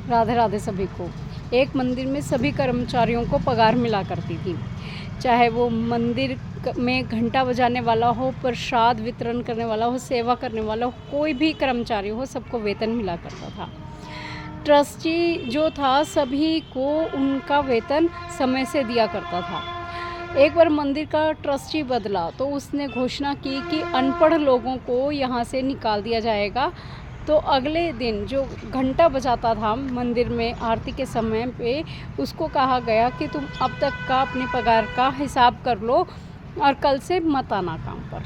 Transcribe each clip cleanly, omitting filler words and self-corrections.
राधे राधे सभी को। एक मंदिर में सभी कर्मचारियों को पगार मिला करती थी, चाहे वो मंदिर में घंटा बजाने वाला हो, प्रसाद वितरण करने वाला हो, सेवा करने वाला हो, कोई भी कर्मचारी हो, सबको वेतन मिला करता था। ट्रस्टी जो था सभी को उनका वेतन समय से दिया करता था। एक बार मंदिर का ट्रस्टी बदला तो उसने घोषणा की कि अनपढ़ लोगों को यहाँ से निकाल दिया जाएगा। तो अगले दिन जो घंटा बजाता था मंदिर में आरती के समय पे, उसको कहा गया कि तुम अब तक का अपने पगार का हिसाब कर लो और कल से मत आना काम पर।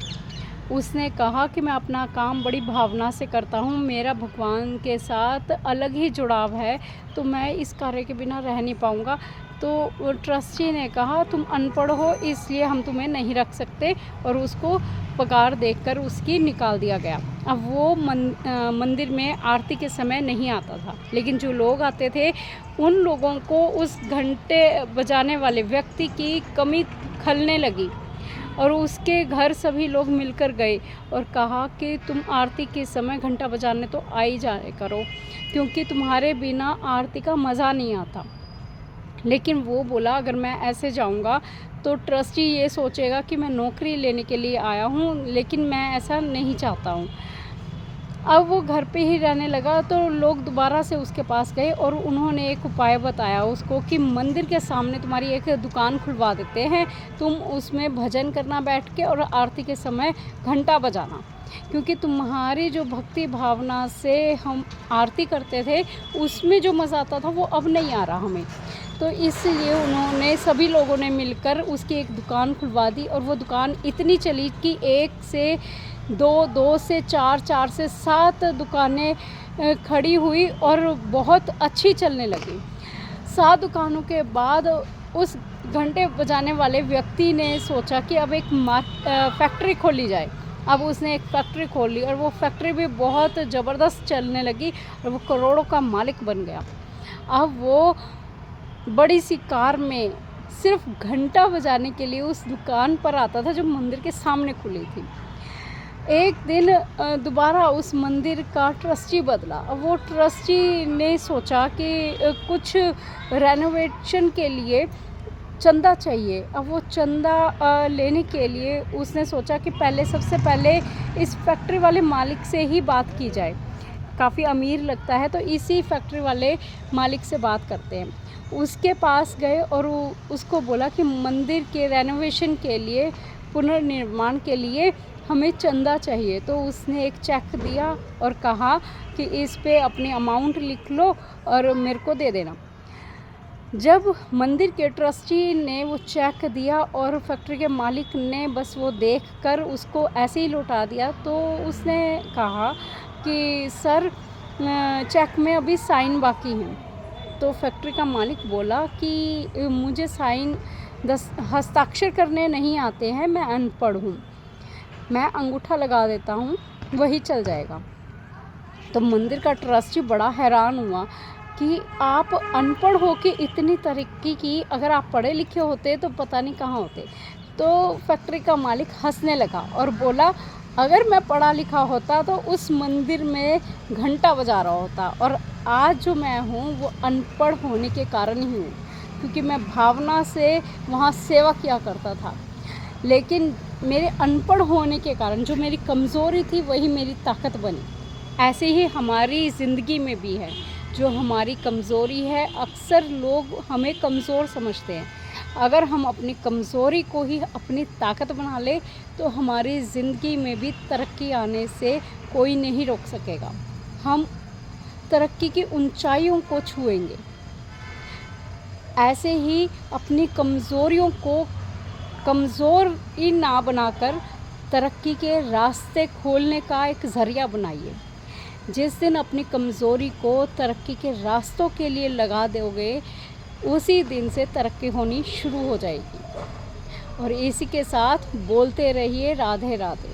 उसने कहा कि मैं अपना काम बड़ी भावना से करता हूँ, मेरा भगवान के साथ अलग ही जुड़ाव है, तो मैं इस कार्य के बिना रह नहीं पाऊँगा। तो ट्रस्टी ने कहा तुम अनपढ़ हो इसलिए हम तुम्हें नहीं रख सकते, और उसको पगार देकर उसकी निकाल दिया गया। अब वो मंदिर में आरती के समय नहीं आता था, लेकिन जो लोग आते थे उन लोगों को उस घंटे बजाने वाले व्यक्ति की कमी खलने लगी, और उसके घर सभी लोग मिलकर गए और कहा कि तुम आरती के समय घंटा बजाने तो आ ही जाए करो, क्योंकि तुम्हारे बिना आरती का मज़ा नहीं आता। लेकिन वो बोला अगर मैं ऐसे जाऊंगा तो ट्रस्टी ये सोचेगा कि मैं नौकरी लेने के लिए आया हूँ, लेकिन मैं ऐसा नहीं चाहता हूँ। अब वो घर पे ही रहने लगा, तो लोग दोबारा से उसके पास गए और उन्होंने एक उपाय बताया उसको कि मंदिर के सामने तुम्हारी एक दुकान खुलवा देते हैं, तुम उसमें भजन करना बैठ के और आरती के समय घंटा बजाना, क्योंकि तुम्हारी जो भक्ति भावना से हम आरती करते थे उसमें जो मज़ा आता था वो अब नहीं आ रहा हमें। तो इसलिए उन्होंने सभी लोगों ने मिलकर उसकी एक दुकान खुलवा दी, और वो दुकान इतनी चली कि 1 से 2, 2 से 4, 4 से 7 दुकानें खड़ी हुई और बहुत अच्छी चलने लगी। 7 दुकानों के बाद उस घंटे बजाने वाले व्यक्ति ने सोचा कि अब एक फैक्ट्री खोली जाए। अब उसने एक फैक्ट्री खोल ली और वो फैक्ट्री भी बहुत ज़बरदस्त चलने लगी और वो करोड़ों का मालिक बन गया। अब वो बड़ी सी कार में सिर्फ घंटा बजाने के लिए उस दुकान पर आता था जो मंदिर के सामने खुली थी। एक दिन दोबारा उस मंदिर का ट्रस्टी बदला। अब वो ट्रस्टी ने सोचा कि कुछ रेनोवेशन के लिए चंदा चाहिए। अब वो चंदा लेने के लिए उसने सोचा कि सबसे पहले इस फैक्ट्री वाले मालिक से ही बात की जाए, काफ़ी अमीर लगता है, तो इसी फैक्ट्री वाले मालिक से बात करते हैं। उसके पास गए और उसको बोला कि मंदिर के रेनोवेशन के लिए, पुनर्निर्माण के लिए हमें चंदा चाहिए। तो उसने एक चेक दिया और कहा कि इस पे अपनी अमाउंट लिख लो और मेरे को दे देना। जब मंदिर के ट्रस्टी ने वो चेक दिया और फैक्ट्री के मालिक ने बस वो देखकर उसको ऐसे ही लौटा दिया, तो उसने कहा कि सर चेक में अभी साइन बाकी हैं। तो फैक्ट्री का मालिक बोला कि मुझे हस्ताक्षर करने नहीं आते हैं, मैं अनपढ़ हूँ, मैं अंगूठा लगा देता हूँ, वही चल जाएगा। तो मंदिर का ट्रस्टी बड़ा हैरान हुआ कि आप अनपढ़ हो के इतनी तरक्की की, अगर आप पढ़े लिखे होते तो पता नहीं कहाँ होते। तो फैक्ट्री का मालिक हंसने लगा और बोला अगर मैं पढ़ा लिखा होता तो उस मंदिर में घंटा बजा रहा होता, और आज जो मैं हूँ वो अनपढ़ होने के कारण ही हूँ, क्योंकि मैं भावना से वहाँ सेवा किया करता था। लेकिन मेरे अनपढ़ होने के कारण जो मेरी कमज़ोरी थी वही मेरी ताकत बनी। ऐसे ही हमारी ज़िंदगी में भी है, जो हमारी कमज़ोरी है अक्सर लोग हमें कमज़ोर समझते हैं। अगर हम अपनी कमज़ोरी को ही अपनी ताकत बना ले तो हमारी ज़िंदगी में भी तरक्की आने से कोई नहीं रोक सकेगा। हम तरक्की की ऊंचाइयों को छुएंगे। ऐसे ही अपनी कमज़ोरियों को कमज़ोरी ना बनाकर तरक्की के रास्ते खोलने का एक ज़रिया बनाइए। जिस दिन अपनी कमज़ोरी को तरक्की के रास्तों के लिए लगा दोगे, उसी दिन से तरक्की होनी शुरू हो जाएगी। और इसी के साथ बोलते रहिए राधे राधे।